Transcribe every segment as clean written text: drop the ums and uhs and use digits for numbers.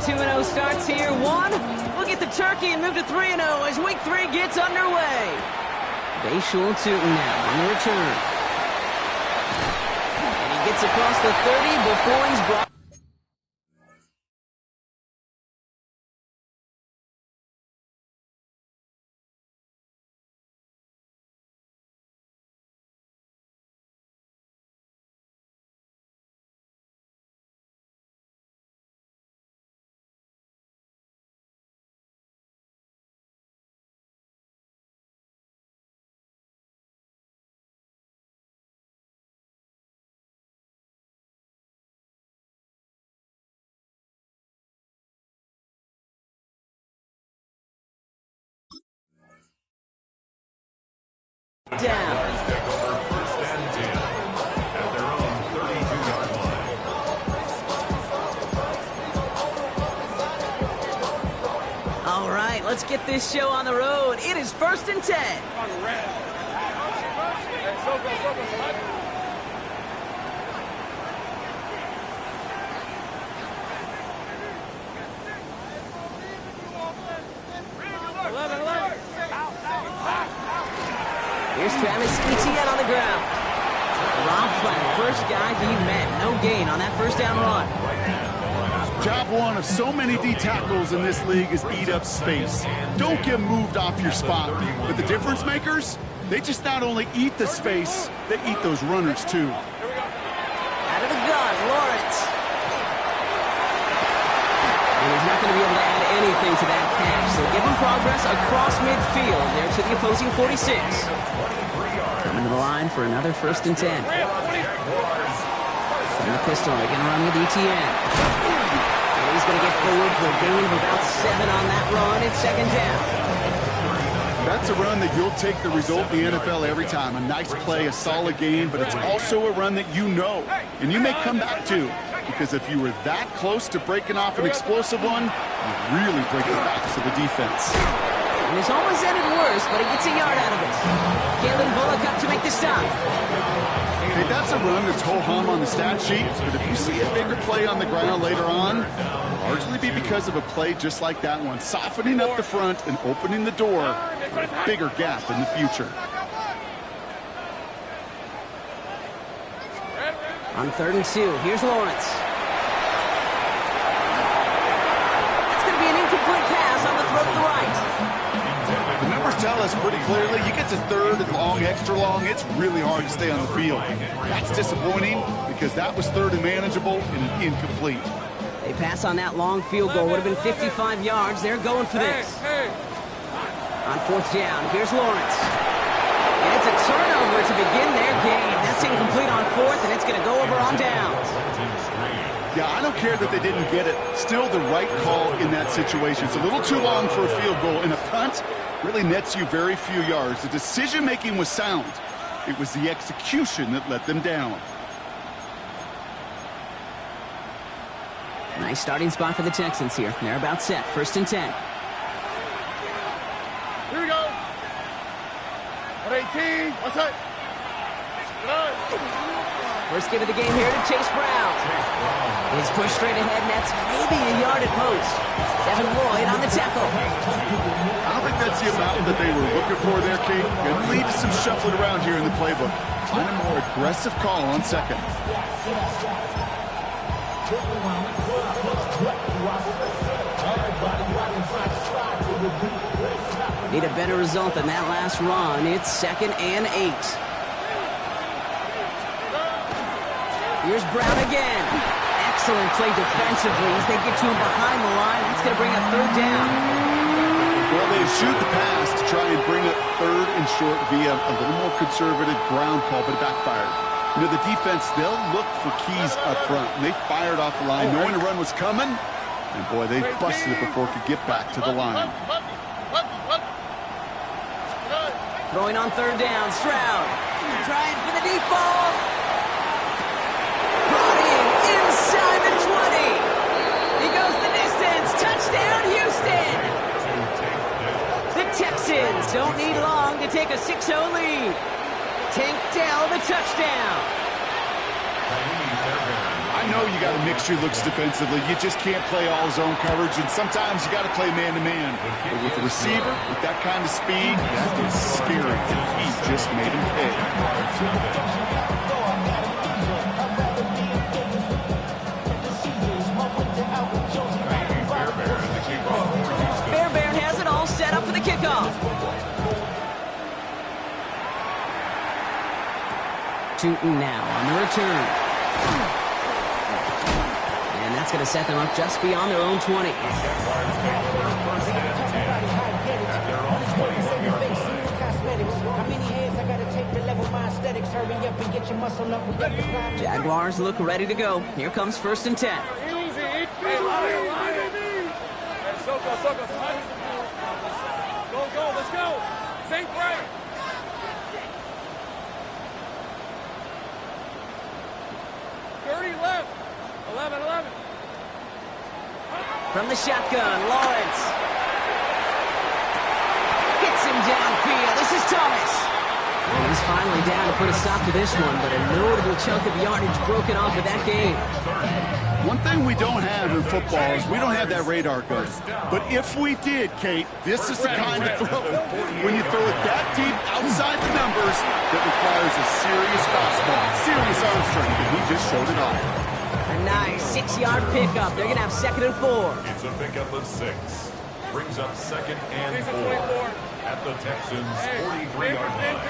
2-0 starts here. One, we'll get the turkey and move to 3-0 as week 3 gets underway. Bayshul Tootin now on the return. And he gets across the 30 before he's brought. Down. All right, let's get this show on the road. It is 1st and 10. Here's Travis Etienne on the ground. Rob Flat, first guy he met. No gain on that first down run. Job one of so many D tackles in this league is eat up space. Don't get moved off your spot. But the difference makers, they just not only eat the space, they eat those runners too. Out of the gun, Lawrence. And he's not going to be able to add anything to that catch. So give him progress across midfield there to the opposing 46. Coming to the line for another 1st and 10. From the pistol, they're going to run with Etienne. And he's going to get forward for a gain of about 7 on that run. It's 2nd down. That's a run that you'll take the result in the NFL every time. A nice play, a solid gain, but it's also a run that you know, and you may come back to. Because if you were that close to breaking off an explosive one, you really break the backs of the defense. And it's almost ended worse, but he gets a yard out of it. Kalen Bullock up to make the stop. Hey, that's a run that's ho-hum on the stat sheet, but if you see a bigger play on the ground later on, it'll largely be because of a play just like that one, softening up the front and opening the door for a bigger gap in the future. On 3rd and 2, here's Lawrence. It's going to be an incomplete pass on the throw to the right. The numbers tell us pretty clearly, you get to 3rd and long, extra long, it's really hard to stay on the field. That's disappointing because that was 3rd and manageable and an incomplete. They pass on that long field goal, would have been 55 yards. They're going for this. On 4th down, here's Lawrence. And it's a turnover to begin their game. That's incomplete on 4th, and it's going to go over on downs. Yeah, I don't care that they didn't get it. Still the right call in that situation. It's a little too long for a field goal, and a punt really nets you very few yards. The decision-making was sound. It was the execution that let them down. Nice starting spot for the Texans here. They're about set. 1st and 10. Here we go. 18. What's that? First give of the game here to Chase Brown. He's pushed straight ahead, and that's maybe a yard at most. Devin Lloyd on the tackle. I don't think that's the amount that they were looking for there, Kate. Going to lead to some shuffling around here in the playbook. Find a more aggressive call on 2nd. Need a better result than that last run. It's 2nd and 8. Here's Brown again. Excellent play defensively as they get to him behind the line. That's going to bring up 3rd down. Well, they shoot the pass to try and bring up 3rd and short via a little more conservative ground call, but it backfired. You know, the defense, they'll look for keys up front. And they fired off the line knowing the run was coming. And, boy, they busted it before it could get back to the line. Throwing on 3rd down, Stroud. Trying for the deep ball. Brought in inside the 20. He goes the distance. Touchdown, Houston. The Texans don't need long to take a 6-0 lead. Tank Dell the touchdown. I know you got to mix your looks defensively. You just can't play all zone coverage, and sometimes you got to play man-to-man. But with a receiver, with that kind of speed, that is scary. He just made him pay. Fairbairn has it all set up for the kickoff. Tootin now on the return. And that's going to set them up just beyond their own 20. Jaguars look ready to go. Here comes 1st and 10. Go, let's go. Think right. Left. 11. From the shotgun, Lawrence. Hits him downfield. This is Thomas. And he's finally down to put a stop to this one, but a notable chunk of yardage broken off with that game. One thing we don't have in football is we don't have that radar gun. But if we did, Kate, this is the kind of throw, when you throw it that deep outside the numbers, that requires a serious fastball, serious arm strength, and he just showed it off. A nice 6-yard pickup. They're going to have 2nd and 4. It's a pickup of 6. Brings up 2nd and 4 at the Texans' 43-yard line.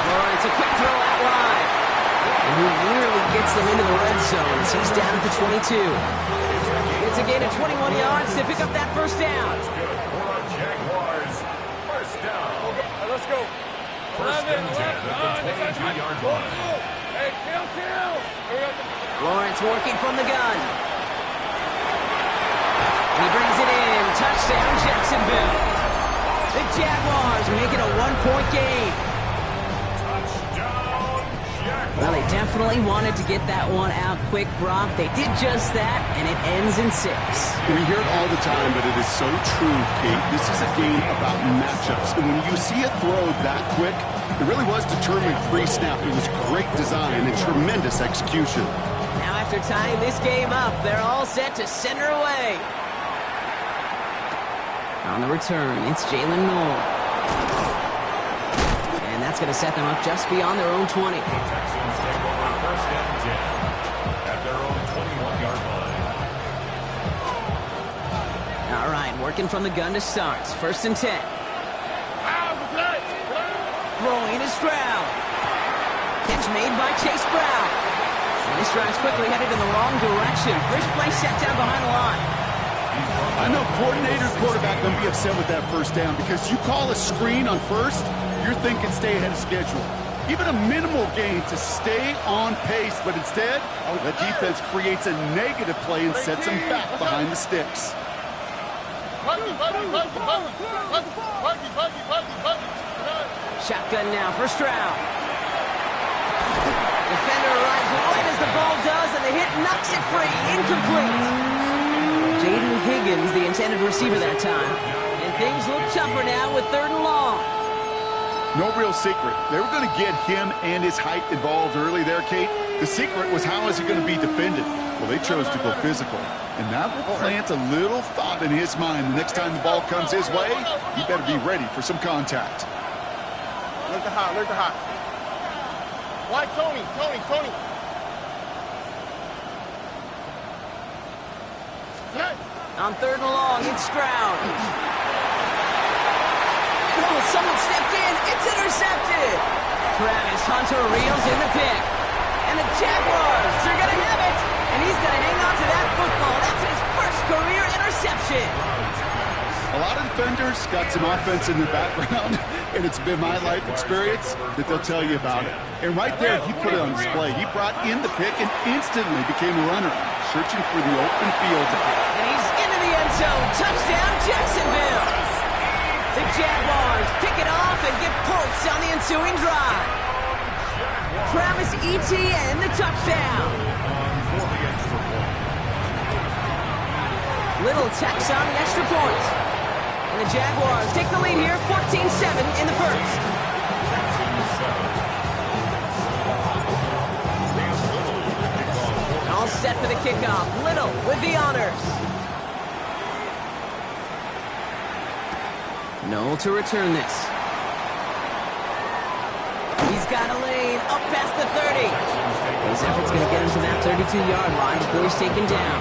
Lawrence, a quick throw out wide. And he nearly gets them into the red zone as he's down at the 22. It's a gain of 21 yards to pick up that 1st down. Jaguars, 1st down. Let's go. 1st and 10 at the 22-yard line. Hey, kill. Lawrence working from the gun. He brings it in. Touchdown, Jacksonville. The Jaguars make it a 1-point game. Well, they definitely wanted to get that one out quick, Brock. They did just that, and it ends in 6. We hear it all the time, but it is so true, Kate. This is a game about matchups. And when you see a throw that quick, it really was determined pre-snap. It was great design and tremendous execution. Now, after tying this game up, they're all set to send her away. On the return, it's Jalen Noel. And that's going to set them up just beyond their own 20. The Texans take over 1st and 10 at their own 21-yard line. All right, working from the gun to start. 1st and 10. Throwing is Stroud. Catch made by Chase Brown. And this drive's quickly headed in the wrong direction. First play set down behind the line. I know coordinator, quarterback going to be upset with that 1st down because you call a screen on 1st, you're thinking stay ahead of schedule. Even a minimal gain to stay on pace, but instead, the defense creates a negative play and sets them back behind the sticks. Shotgun now for Stroud. Defender arrives right as the ball does, and the hit knocks it free. Incomplete. Jaden Higgins, the intended receiver that time. And things look tougher now with 3rd and long. No real secret. They were going to get him and his height involved early there, Kate. The secret was how is he going to be defended? Well, they chose to go physical. And that will plant a little thought in his mind. The next time the ball comes his way, he better be ready for some contact. Look the hot. Why Tony? On 3rd and long, it's Stroud. Oh, someone stepped in. It's intercepted. Travis Hunter reels in the pick. And the Jaguars are going to have it. And he's going to hang on to that football. That's his 1st career interception. A lot of defenders got some offense in their background, and it's been my life experience that they'll tell you about it. And right there, he put it on display. He brought in the pick and instantly became a runner, searching for the open field. And he's into the end zone. Touchdown, Jacksonville. The Jaguars pick it off and get points on the ensuing drive. Travis Etienne, the touchdown. Little tax on the extra point. And the Jaguars take the lead here, 14-7 in the first. All set for the kickoff. Little with the honors. Noel to return this. He's got a lane up past the 30. His effort's going to get him to that 32-yard line before he's taken down.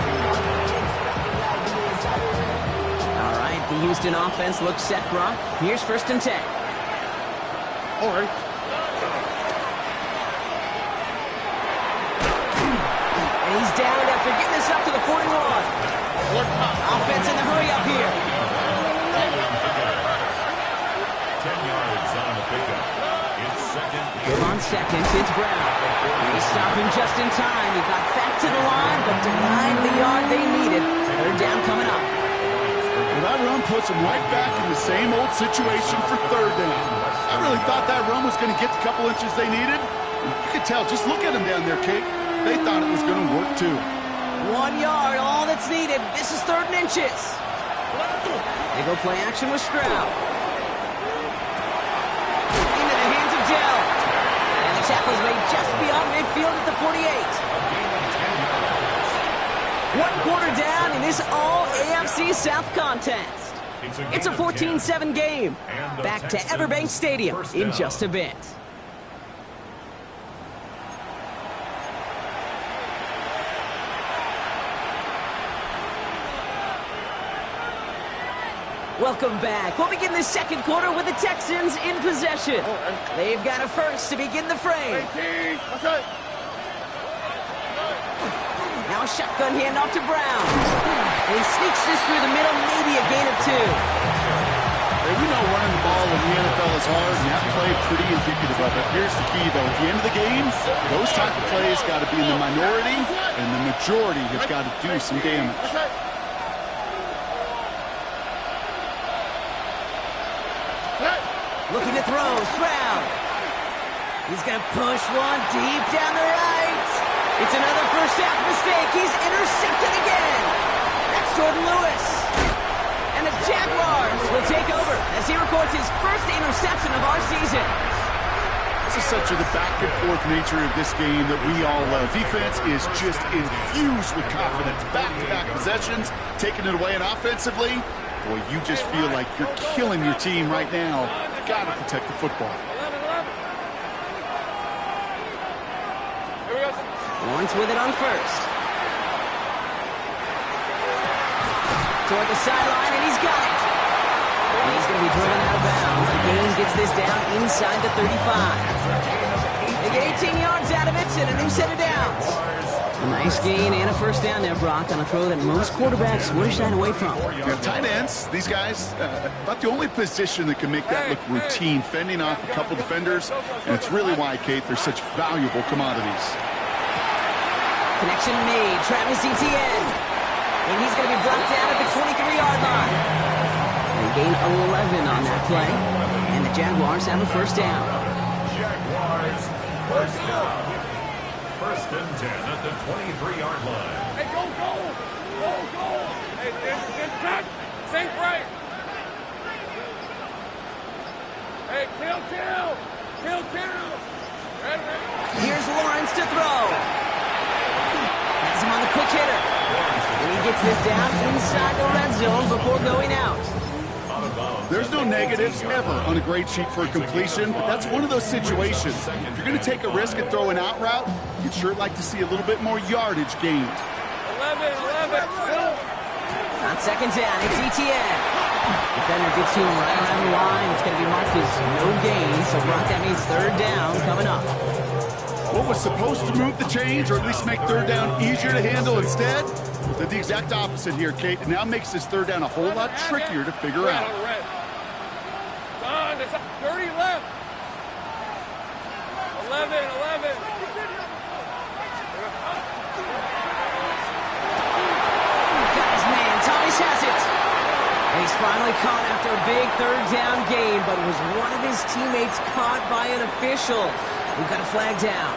All right, the Houston offense looks set, Brock. Here's 1st and 10. All right. And he's down after getting this up to the 41. Offense in the hurry up here. 10 yards on the pickup. It's second. Good on second, it's Brown. They stop him just in time. He got back to the line, but denied the yard they needed. 3rd down coming up. Well, that run puts them right back in the same old situation for 3rd down. I really thought that run was going to get the couple inches they needed. You could tell, just look at them down there, Kate. They thought it was going to work too. 1 yard, all that's needed. This is 3rd and inches. They go play action with Stroud. Into the hands of Dell. And the tackle is made just beyond midfield at the 48. 1 quarter down in this all-AFC South contest. It's a 14-7 game. Back to Everbank Stadium in just a bit. Welcome back. We'll begin the 2nd quarter with the Texans in possession. They've got a first to begin the frame. Now a shotgun handoff to Brown. And he sneaks this through the middle, maybe a gain of 2. Hey, we know running the ball in the NFL is hard, and that play pretty indicative of it. Here's the key, though. At the end of the game, those type of plays got to be in the minority, and the majority have got to do some damage. Looking to throw, Stroud. He's going to push one deep down the right. It's another first half mistake. He's intercepted again. That's Jordan Lewis. And the Jaguars will take over as he records his first interception of our season. This is such the back-and-forth nature of this game that we all love. Defense is just infused with confidence. Back-to-back possessions, taking it away, and offensively, boy, you just feel like you're killing your team right now. You've got to protect the football. Lawrence with it on first. Toward the sideline, and he's got it. And he's going to be driven out of bounds. The game gets this down inside the 35. They get 18 yards out of it and a new set of downs. A nice gain and a first down there, Brock, on a throw that most quarterbacks would have shied away from. Yeah, tight ends, these guys, about the only position that can make that look routine, fending off a couple defenders, and it's really why, Kate, they're such valuable commodities. Connection made, Travis Etienne. And he's going to be brought down at the 23-yard line. They gain 11 on that play, and the Jaguars have a first down. Jaguars, first down. 1st and 10 at the 23-yard line. Hey, go, go! Go, go! Hey, this back! Sink right! Hey, kill! Kill! Ready, ready. Here's Lawrence to throw. Has him on the quick hitter. And he gets this down inside the red zone before going out. There's no negatives ever on a grade sheet for a completion, but that's one of those situations. If you're going to take a risk and throw an out route, you'd sure like to see a little bit more yardage gained. 11. On 2nd down, it's Etienne. Defender gets to him right around the line. It's going to be marked as no gain, so Brock, that means 3rd down coming up. What was supposed to move the chains, or at least make 3rd down easier to handle instead, did the exact opposite here, Kate. It now makes this 3rd down a whole lot trickier to figure out. Son, there's 30 left. 11. Got his man, Thomas has it. And he's finally caught after a big 3rd down game, but was one of his teammates caught by an official. We've got a flag down.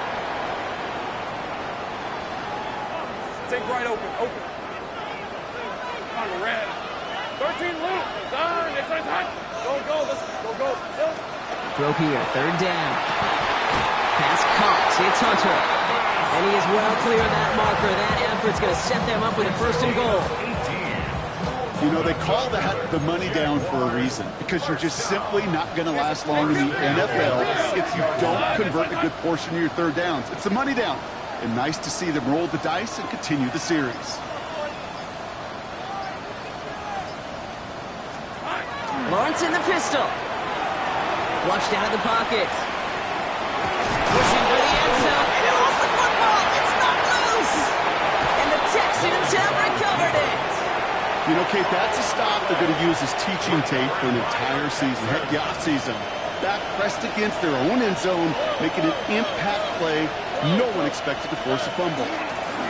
Take right open. On the red. 13 loop. Down. It's hot. Go. Let's go. Throw here, third down. Pass caught. It's Hunter. And he is well clear of that marker. That effort's going to set them up with a first and goal. You know, they call that the money down for a reason, because you're just simply not going to last long in the NFL if you don't convert a good portion of your third downs. It's the money down. And nice to see them roll the dice and continue the series. Lawrence in the pistol. Flushed out of the pocket. Pushing for the end zone. And it was the football. It's not loose. And the Texans have recovered it. You know, Kate, that's a stop they're going to use as teaching tape for an entire season. Heck, the offseason. Back pressed against their own end zone, making an impact play no one expected to force a fumble.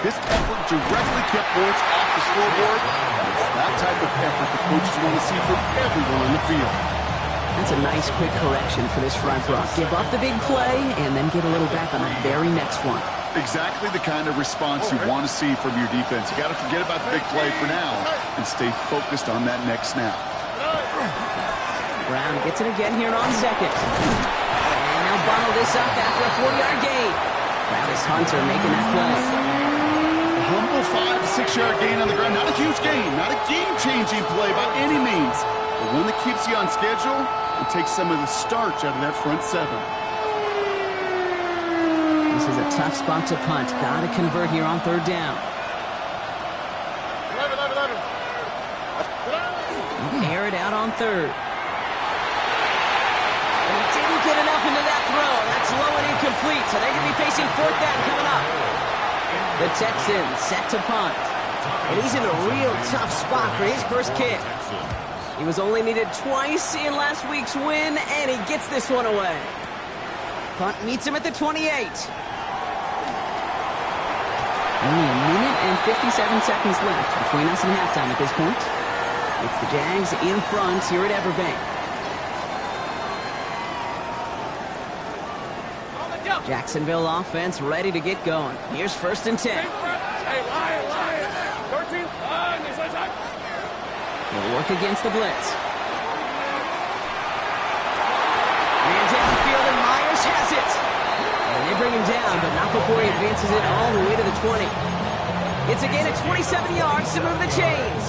This effort directly kept points off the scoreboard. It's that type of effort the coaches want to see from everyone on the field. That's a nice quick correction for this front row. Give up the big play and then get a little back on the very next one. Exactly the kind of response you want to see from your defense. You got to forget about the big play for now and stay focused on that next snap. Brown gets it again here on second. And now bottle this up after a 4-yard gain. Travis Hunter making that play. A humble 5 to 6 yard gain on the ground. Not a huge gain, not a game-changing play by any means, but one that keeps you on schedule and takes some of the starch out of that front seven. This is a tough spot to punt. Got to convert here on third down. Air it out on third. And he didn't get enough into that throw. That's low and incomplete, so they're going to be facing fourth down coming up. The Texans set to punt. And he's in a real tough spot for his first kick. He was only needed twice in last week's win, and he gets this one away. Punt meets him at the 28. Only a minute and 57 seconds left between us and halftime at this point. It's the Jags in front here at Everbank. Jacksonville offense ready to get going. Here's first and 10. Hey, Lion. 13. He'll work against the blitz. Man downfield and Myers has it. And they bring him down, but not before he advances it all the way to the 20. It's a gain of 27 yards to move the chains.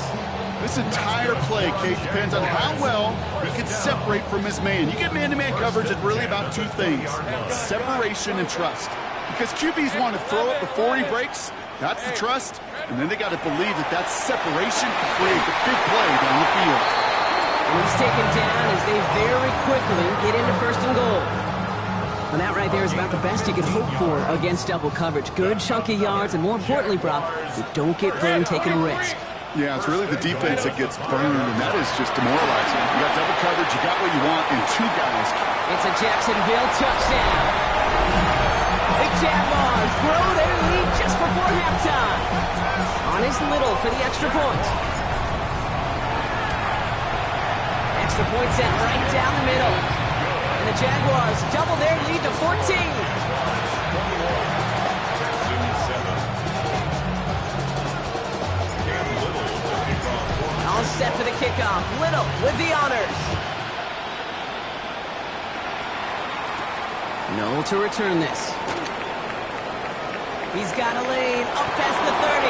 This entire play, Kate, depends on how well he can separate from his man. You get man-to-man coverage, it's really about two things: separation and trust. Because QBs want to throw it before he breaks. That's the trust. And then they got to believe that that separation can create the big play down the field. And he's taken down as they very quickly get into first and goal. And that right there is about the best you can hope for against double coverage. Good chunky yards, and more importantly, Brock, you don't get burned taking a risk. Yeah, it's really the defense that gets burned, and that is just demoralizing. You got double coverage, you got what you want, and two guys. It's a Jacksonville touchdown. The Jaguars grow their lead just before halftime. On is Little for the extra point. Extra point sent right down the middle. And the Jaguars double their lead to 14. All set for the kickoff. Little with the honors. Noel to return this. He's got a lane up past the 30.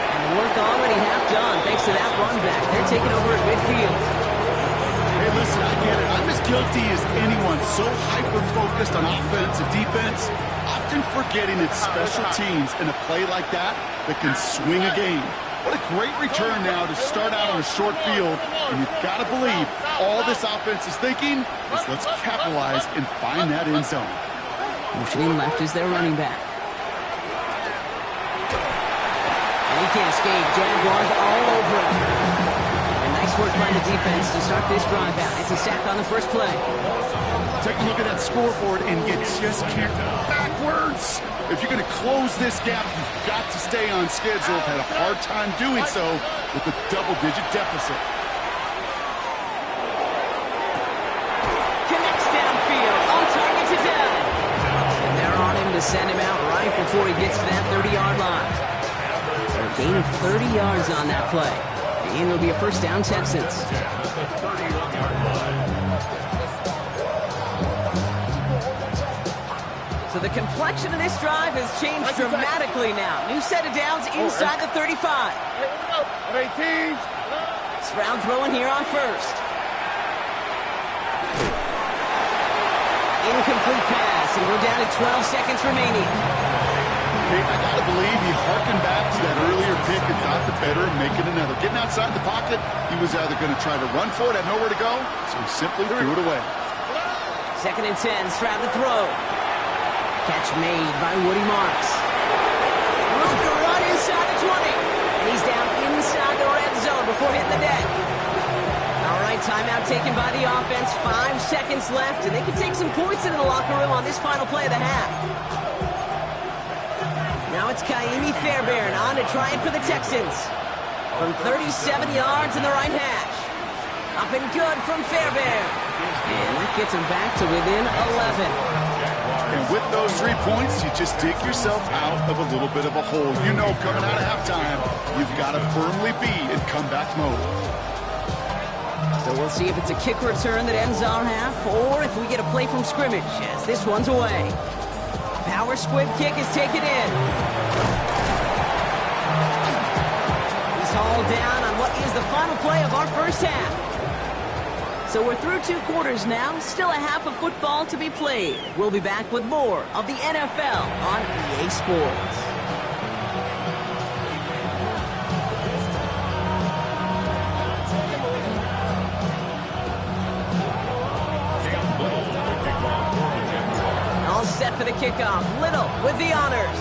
And the work already half done thanks to that run back. They're taking over at midfield. Hey, listen, I get it. I'm as guilty as anyone. So hyper-focused on offense and defense, often forgetting it's special teams in a play like that can swing a game. What a great return now to start out on a short field. And you've got to believe all this offense is thinking is let's capitalize and find that end zone. Motioning left is their running back. And he can't escape. Jaguars all over him. And nice work by the defense to start this drive out. It's a sack on the first play. Take a look at that scoreboard, and you just can't go backwards. If you're going to close this gap, you've got to stay on schedule. I've had a hard time doing so with a double-digit deficit. Connects downfield, on target to down. And they're on him to send him out right before he gets to that 30-yard line. So a gain of 30 yards on that play. And it'll be a first down, Texans. So the complexion of this drive has changed dramatically now. New set of downs inside the 35. 18. Stroud throwing here on first. Incomplete pass, and we're down to 12 seconds remaining. Okay, I gotta believe he harkened back to that earlier pick and got the better and making another. Getting outside the pocket, he was either going to try to run for it, had nowhere to go, so he simply threw it away. 2nd and 10, Stroud to throw. Catch made by Woody Marks. Room to run inside the 20. And he's down inside the red zone before hitting the deck. All right, timeout taken by the offense. 5 seconds left, and they can take some points into the locker room on this final play of the half. Now it's Kaimi Fairbairn on to try it for the Texans. From 37 yards in the right hash. Up and good from Fairbairn. And that gets him back to within 11. And with those 3 points, you just dig yourself out of a little bit of a hole. You know, coming out of halftime, you've got to firmly be in comeback mode. So we'll see if it's a kick return that ends our half, or if we get a play from scrimmage, as this one's away. Power squib kick is taken in. He's hauled down on what is the final play of our first half. So we're through 2 quarters now, still a half of football to be played. We'll be back with more of the NFL on EA Sports. All set for the kickoff. Little with the honors.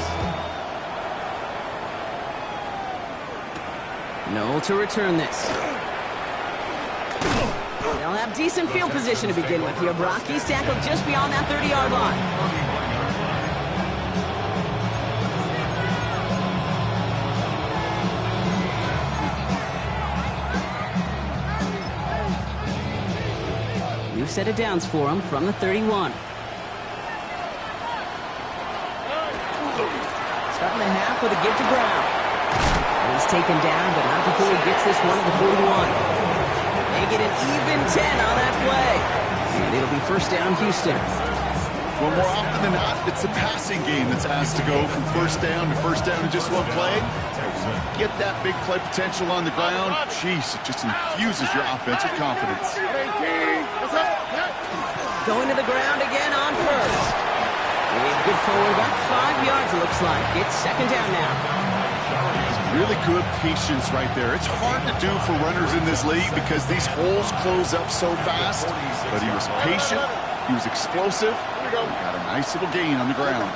Noel to return this. They'll have decent field position to begin with here, Brock. He's tackled just beyond that 30-yard line. New set of downs for him from the 31. Starting the half with a give to Brown. And he's taken down, but not before he gets this one to the 41. They get an even 10 on that play. And it'll be first down, Houston. Well, more often than not, it's the passing game that's asked to go from first down in just one play. Get that big play potential on the ground. Jeez, it just infuses your offensive confidence. Going to the ground again on first. And good forward, about 5 yards it looks like. It's second down now. Really good patience right there. It's hard to do for runners in this league because these holes close up so fast. But he was patient. He was explosive. He got a nice little gain on the ground.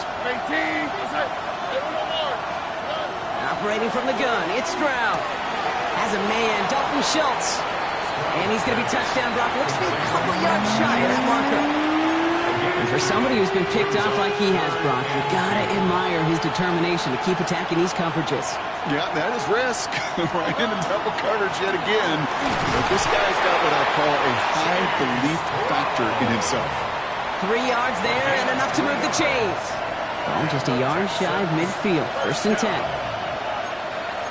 Operating from the gun, it's Stroud. Has a man, Dalton Schultz. And he's going to be touchdown block. Looks to be a couple yards shy of that marker. And for somebody who's been picked off like he has, Brock, you gotta admire his determination to keep attacking these coverages. Yeah, that is risk. Right into double coverage yet again. But this guy's got what I call a high belief factor in himself. 3 yards there and enough to move the chains. Oh, just a yard shy of midfield. First and 10.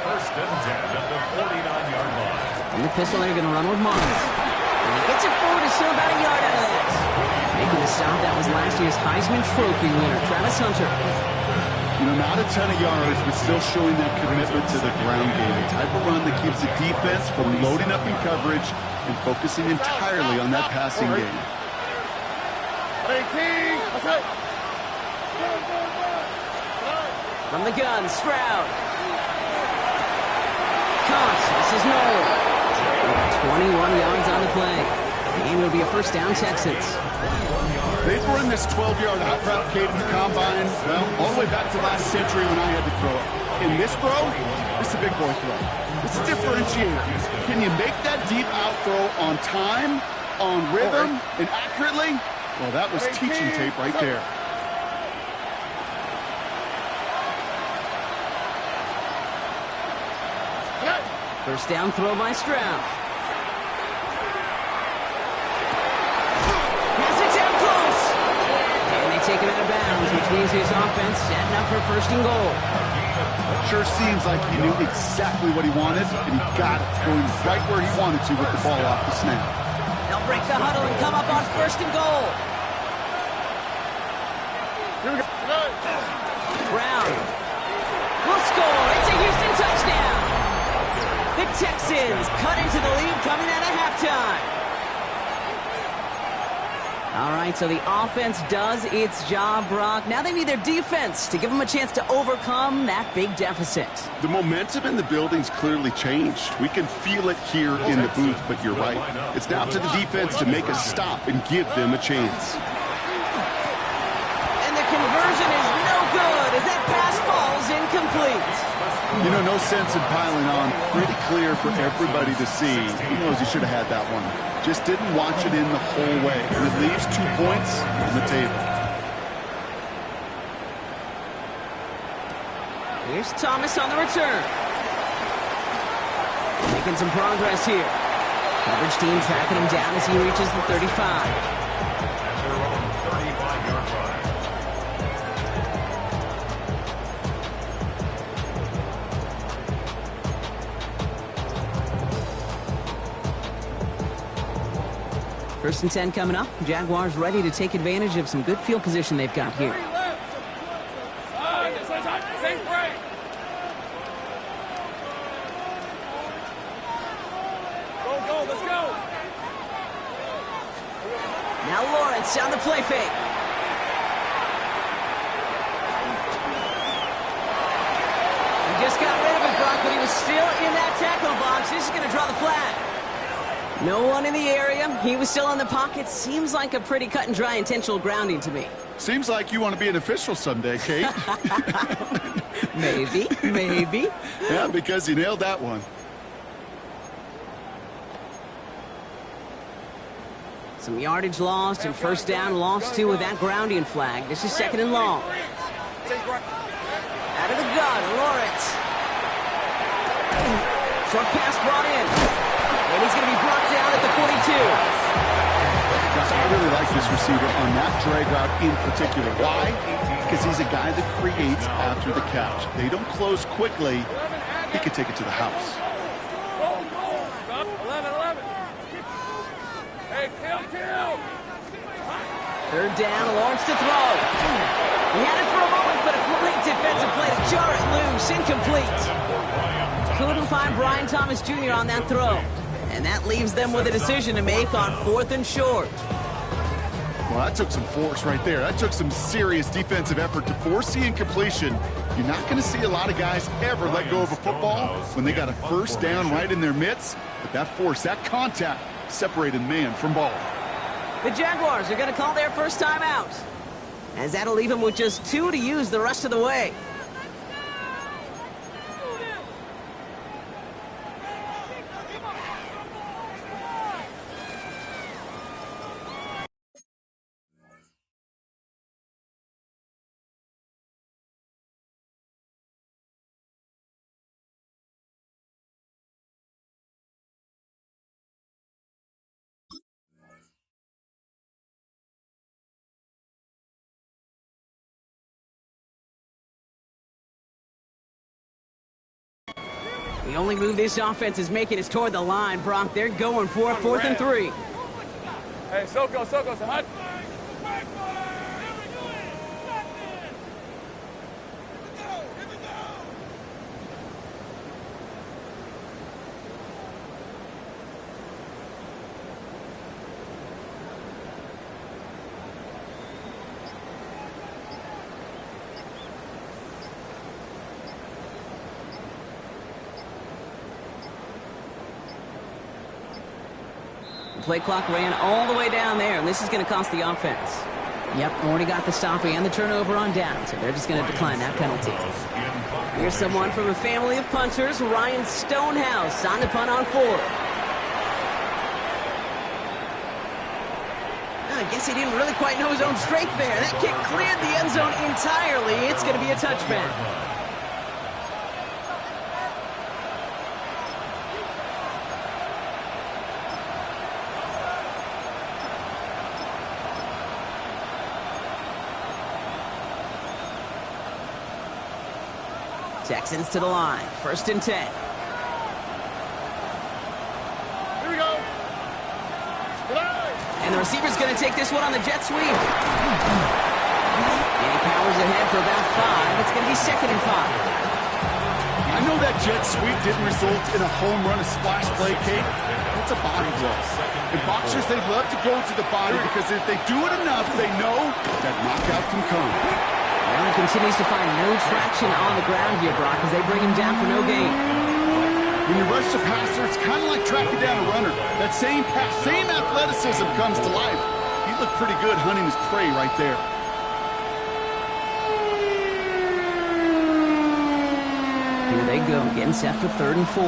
First and 10 at the 49-yard line. And the pistol, they're going to run with Marks. And he gets it forward to still about a yard out of that. Making the stop, that was last year's Heisman Trophy winner, Travis Hunter. You know, not a ton of yards, but still showing that commitment to the ground game. The type of run that keeps the defense from loading up in coverage and focusing entirely on that passing game. From the gun, Stroud. Cox, this is Noel. 21 yards on the play. And it'll be a first down, Texans. They've run this 12-yard hot route cadence combine, well, all the way back to last century when I had to throw it. In this throw, it's a big boy throw. It's a differentiator. Can you make that deep out throw on time, on rhythm, and accurately? Well, that was teaching tape right there. First down throw by Stroud. Take him out of bounds, which means his offense setting up for first and goal. Sure seems like he knew exactly what he wanted, and he got it, going right where he wanted to with the ball off the snap. They'll break the huddle and come up on 1st and goal. Brown will score. It's a Houston touchdown. The Texans cut into the lead coming out of halftime. All right, so the offense does its job, Brock. Now they need their defense to give them a chance to overcome that big deficit. The momentum in the building's clearly changed. We can feel it here in the booth, but you're right. It's now to the defense to make a stop and give them a chance. And the conversion is no good as that pass falls incomplete. You know, no sense in piling on. Pretty clear for everybody to see. He knows he should have had that one. Just didn't watch it in the whole way. And it leaves 2 points on the table. Here's Thomas on the return. Making some progress here. Coverage team tracking him down as he reaches the 35. At their own 35-yard line. First and 10 coming up. Jaguars ready to take advantage of some good field position they've got here. Let's go. Now Lawrence on the play fake. He just got rid of it, Brock, but he was still in that tackle box. This is going to draw the flag. No one in the area. He was still in the pocket. Seems like a pretty cut and dry intentional grounding to me. Seems like you want to be an official someday, Kate. Maybe. Yeah, because he nailed that one. Some yardage lost and first down lost too with that grounding flag. This is 2nd and long. Out of the gun, Lawrence. Short pass brought in. And he's going to be brought down at the 42. Gosh, I really like this receiver on that drag route in particular. Why? Because he's a guy that creates after the catch. They don't close quickly. He could take it to the house. 11. Hey, kill. 3rd down, Lawrence to throw. He had it for a moment, but a great defensive play to jar it loose. Incomplete. Couldn't find Brian Thomas Jr. on that throw. And that leaves them with a decision to make on 4th and short. Well, that took some force right there. That took some serious defensive effort to force the incompletion. You're not going to see a lot of guys ever let go of a football when they got a first down right in their midst. But that force, that contact, separated man from ball. The Jaguars are going to call their first time out, as that'll leave them with just 2 to use the rest of the way. The only move this offense is making is toward the line, Brock. They're going for 4th and 3. Hey, Soko, hot. Play clock ran all the way down there, and this is going to cost the offense. Yep, already got the stop and the turnover on down, so they're just going to decline that penalty. Here's someone from a family of punters, Ryan Stonehouse, on the punt on 4. I guess he didn't really quite know his own strength there. That kick cleared the end zone entirely. It's going to be a touchback. Texans to the line. 1st and 10. Here we go. And the receiver's going to take this one on the jet sweep. And he powers ahead for about 5. It's going to be 2nd and 5. I know that jet sweep didn't result in a home run, a splash play, Kate. That's a body blow. And boxers, they love to go to the body because if they do it enough, they know that knockout can come. Well, he continues to find no traction on the ground here, Brock, as they bring him down for no gain. When you rush the passer, it's kind of like tracking down a runner. That same pass, same athleticism comes to life. He looked pretty good hunting his prey right there. Here they go, getting set for 3rd and 4.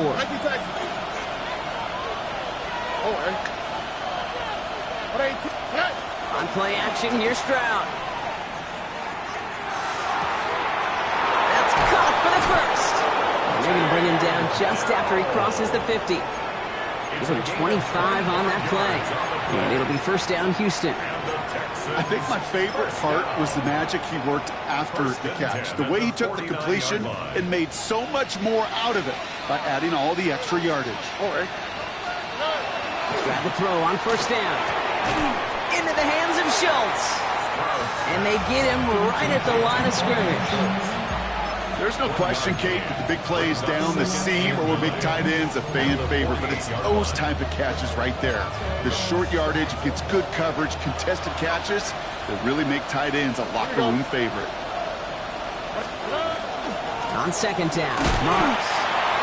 On play action, here's Stroud. That's caught for the 1st. And they're going to bring him down just after he crosses the 50. Give him 25 on that play. And it'll be 1st down, Houston. I think my favorite part was the magic he worked after the catch. The way he took the completion and made so much more out of it by adding all the extra yardage. Grab the throw on 1st down. Into the hands of Schultz. And they get him right at the line of scrimmage. There's no question, Kate, that the big plays down the seam or big tight ends a fan favorite, but it's those type of catches right there. The short yardage gets good coverage, contested catches that really make tight ends a locker room favorite. On 2nd down, Marks.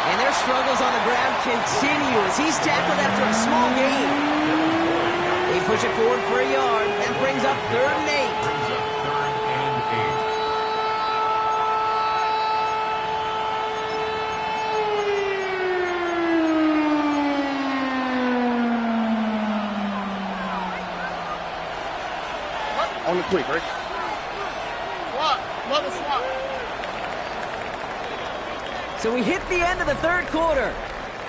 And their struggles on the ground continue as he's tackled after a small gain. They push it forward for a yard. That brings up 3rd and 8. On the quick, right? Swat. Another swat. So we hit the end of the 3rd quarter.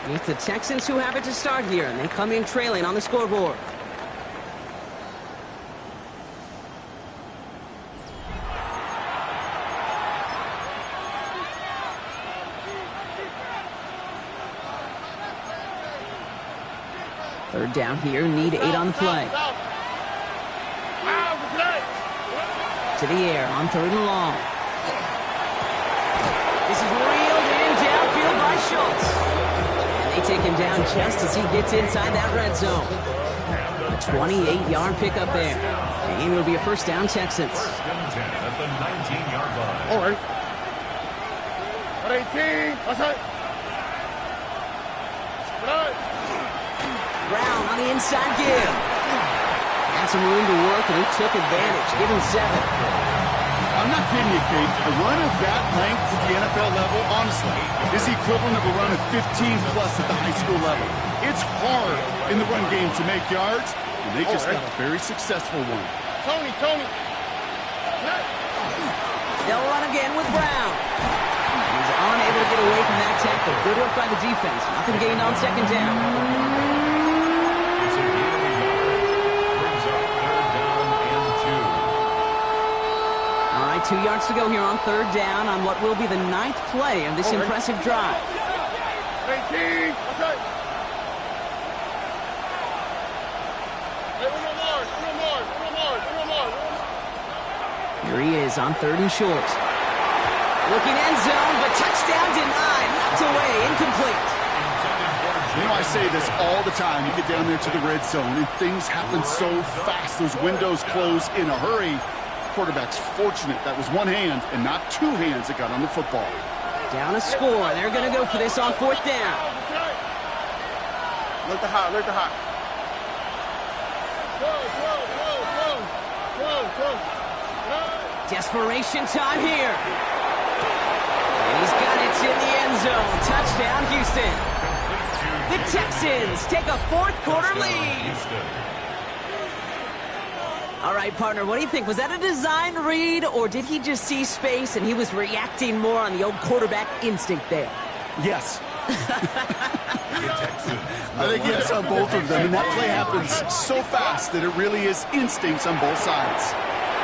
It's the Texans who have it to start here, and they come in trailing on the scoreboard. Third down here, need 8 on the play. To the air on 3rd and long. This is reeled in downfield by Schultz. And they take him down just as he gets inside that red zone. A 28-yard pickup there. And it'll be a 1st down, Texans. At the 19-yard line. All right. 18. That's it. Brown on the inside give. Had some room to work, and he took advantage. Give him 7. I'm not kidding you, Kate. A run of that length at the NFL level, honestly, is the equivalent of a run of 15-plus at the high school level. It's hard in the run game to make yards, and they just got a very successful one. Tony. They'll run again with Brown. He's unable to get away from that tackle. Good work by the defense. Nothing gained on 2nd down. It's a gain of a yard. Brings up 3rd down and 2. All right, 2 yards to go here on 3rd down on what will be the 9th play of this impressive drive. 18. That's it. Hey, one more. Here he is on 3rd and short. Looking end zone, but touchdown denied. Knocked away, incomplete. You know, I say this all the time. You get down there to the red zone, and things happen so fast. Those windows close in a hurry. Quarterback's fortunate that was one hand and not 2 hands that got on the football. Down a score. They're going to go for this on 4th down. Look the hot. Desperation time here. And he's got it in the end zone. Touchdown, Houston. The Texans take a 4th quarter lead. All right, partner, what do you think? Was that a design read, or did he just see space and he was reacting more on the old quarterback instinct there? Yes. I think yes on both of them, and that play happens so fast that it really is instincts on both sides.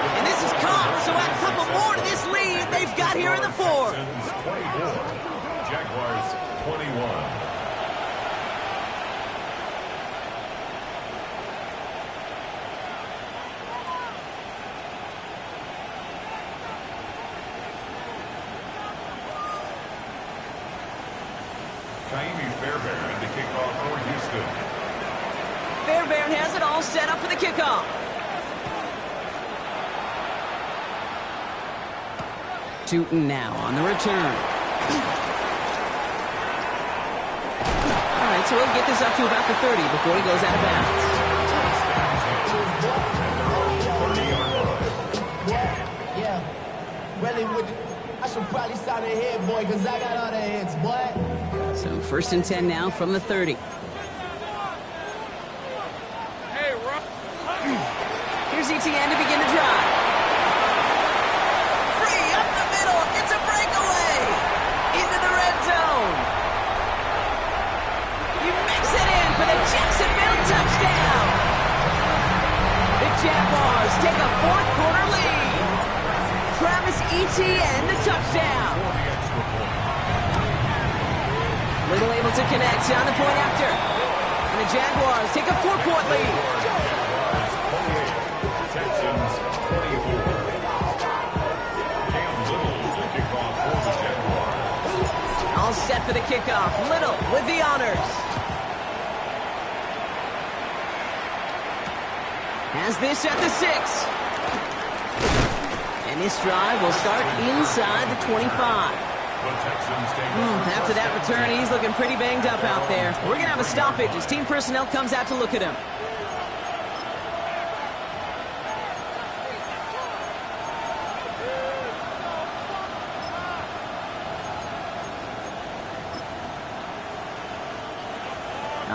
And this is caught, so add a couple more to this lead they've got here in the 4th. 21. Fairbairn to kick off for Houston. Fairbairn has it all set up for the kickoff. Tootin now on the return. All right, so he'll get this up to about the 30 before he goes out of bounds. Yeah, really would. I should probably sign a head, boy, because I got all the heads, boy. So 1st and 10 now from the 30. Hey, Rob. Here's ETN to begin the drive. Free up the middle. It's a breakaway. Into the red zone. He makes it in for the Jacksonville touchdown. The Jaguars take a 4th quarter lead. Travis Etienne, the touchdown. Little able to connect on the point after. And the Jaguars take a 4-point lead. Texans 24. Cam Little to kick off for the Jaguars. All set for the kickoff. Little with the honors. Has this at the 6. And this drive will start inside the 25. After that return, he's looking pretty banged up out there. We're going to have a stoppage as team personnel comes out to look at him.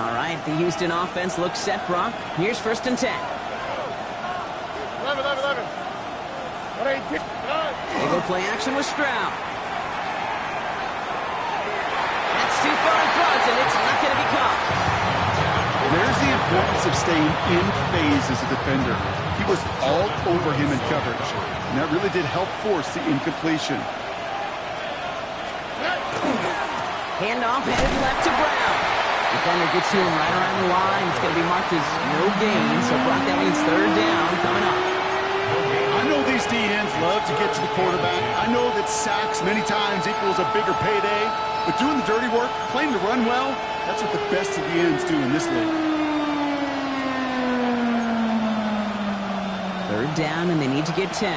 All right, the Houston offense looks set, Brock. Here's 1st and 10. 11. They go play action with Stroud. That's too far in front, and it's not going to be caught. There's the importance of staying in phase as a defender. He was all over him in coverage, and that really did help force the incompletion. Handoff headed left to Brown. Defender gets to him right around the line. It's going to be marked as no gain, so Brock, that means 3rd down coming up. I know these D-ends love to get to the quarterback. I know that sacks many times equals a bigger payday, but doing the dirty work, playing to run well, that's what the best of the ends do in this league. 3rd down, and they need to get 10.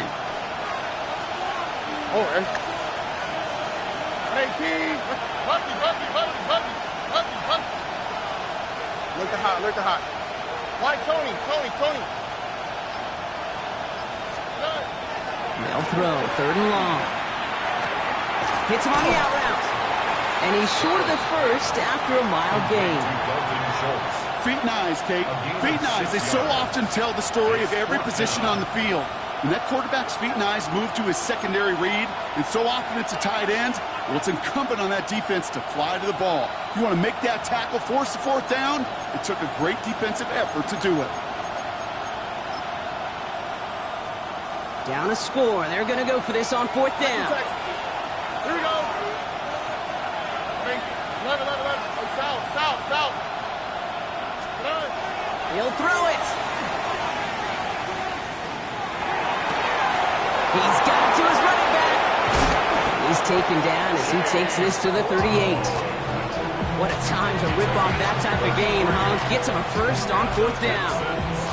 Oh, hey, King. Bucky. Look the hot. Why, Tony. They'll throw, 3rd and long. Hits him on the out route. And he's short of the 1st after a mild gain. Feet and eyes, Kate. Feet and eyes. They so often tell the story of every position on the field. When that quarterback's feet and eyes move to his secondary read, and so often it's a tight end, well, it's incumbent on that defense to fly to the ball. You want to make that tackle, force the 4th down? It took a great defensive effort to do it. Down a score. They're going to go for this on 4th down. Here we go. Hey, 11. Oh, south. He'll throw it. He's got it to his running back. He's taken down as he takes this to the 38. What a time to rip off that type of gain, huh? Gets him a 1st on 4th down.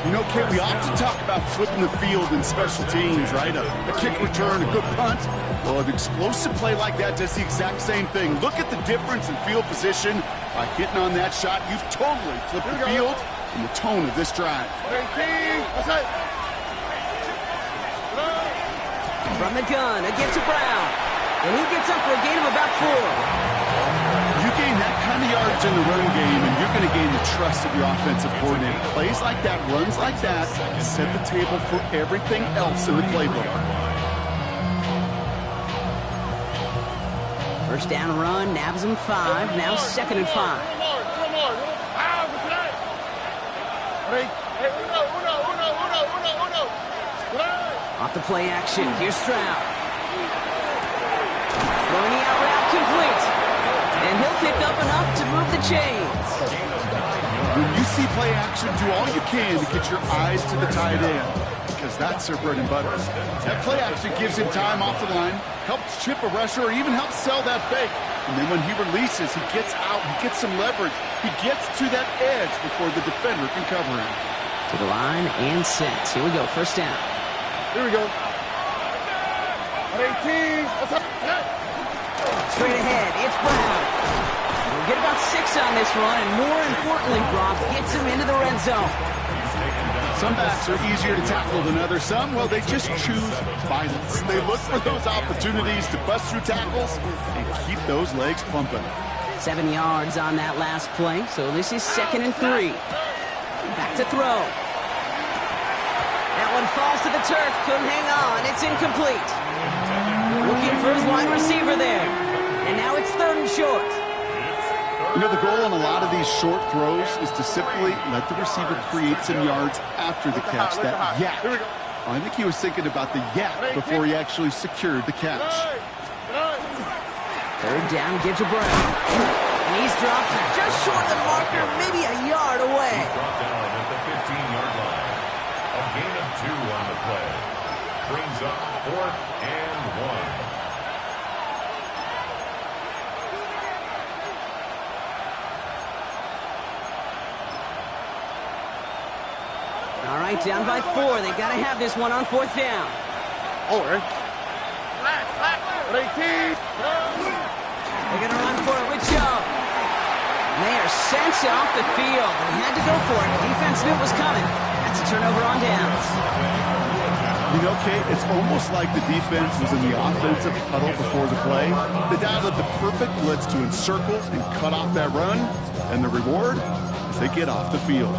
You know, Kate, we often talk about flipping the field in special teams, right? A kick return, a good punt. Well, an explosive play like that does the exact same thing. Look at the difference in field position. By hitting on that shot, you've totally flipped the field and the tone of this drive. Hey, King. What's that? From the gun, again to Brown. And he gets up for a gain of about 4. You gain that kind of yardage in the run game, and you're going to gain the trust of your offensive coordinator. Plays like that, runs like that, set the table for everything else in the playbook. 1st down run, nabs him 5. Now 2nd and 5. One more. Hey, uno. Off the play action, here's Stroud. Throwing the out route complete. And he'll pick up enough to move the chains. When you see play action, do all you can to get your eyes to the tight end, because that's their bread and butter. That play action gives him time off the line, helps chip a rusher, or even helps sell that fake. And then when he releases, he gets out, he gets some leverage. He gets to that edge before the defender can cover him. To the line and sets. Here we go, first down. Here we go. 18. Straight ahead, it's Brown. We'll get about 6 on this run, and more importantly, Brock gets him into the red zone. Some backs are easier to tackle than others. Some, well, they just choose violence. They look for those opportunities to bust through tackles and keep those legs pumping. 7 yards on that last play, so this is 2nd and 3. Back to throw. That one falls to the turf. Couldn't hang on. It's incomplete. Looking for his wide receiver there. And now it's 3rd and short. You know, the goal on a lot of these short throws is to simply let the receiver create some yards after the catch, that yak. I think he was thinking about the yak before he actually secured the catch. 3rd down, gives to Brown. And he's dropped just short of the marker, maybe a yard away. He's dropped down at the 15-yard line. A gain of 2 on the play. Brings up 4th and 1. All right, down by 4. They got to have this one on 4th down. Oh, right. 18. They're going to run for it with Chubb. And they are sent off the field. They had to go for it. The defense knew it was coming. That's a turnover on downs. You know, Kate, it's almost like the defense was in the offensive huddle before the play. They dialed up the perfect blitz to encircle and cut off that run. And the reward is they get off the field.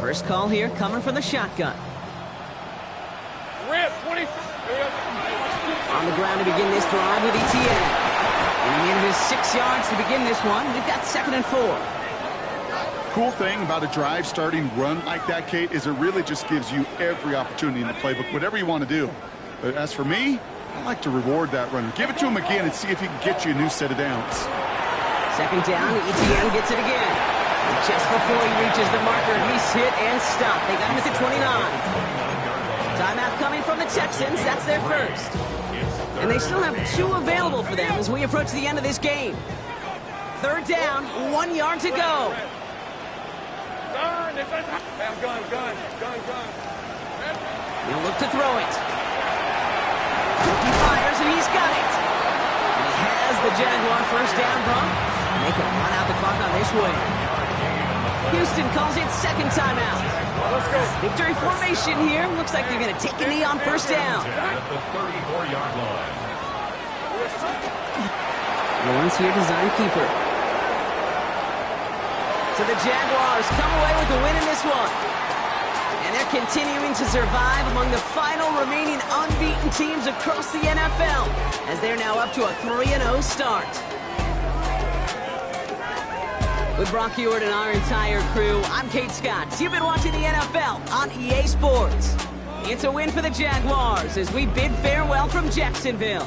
First call here coming from the shotgun. Rip, 20. On the ground to begin this drive with ETN. And he needed his 6 yards to begin this one. We've got 2nd and 4. Cool thing about a drive starting run like that, Kate, is it really just gives you every opportunity in the playbook, whatever you want to do. But as for me, I like to reward that runner. Give it to him again and see if he can get you a new set of downs. 2nd down, ETN gets it again. Just before he reaches the marker, he's hit and stopped. They got him at the 29. Timeout coming from the Texans. That's their first. And they still have 2 available for them as we approach the end of this game. 3rd down, 1 yard to go. Gun. He'll look to throw it. He fires, and he's got it. And he has the Jaguar first down, Bronk. And they can run out the clock on this way. Houston calls it 2nd timeout. Let's go. Victory formation here. Looks like they're going to take a knee on first down. At the 34-yard line. Lawrence here, design keeper. So the Jaguars come away with a win in this one. And they're continuing to survive among the final remaining unbeaten teams across the NFL, as they're now up to a 3-0 start. With Brock Ewart and our entire crew, I'm Kate Scott. You've been watching the NFL on EA Sports. It's a win for the Jaguars as we bid farewell from Jacksonville.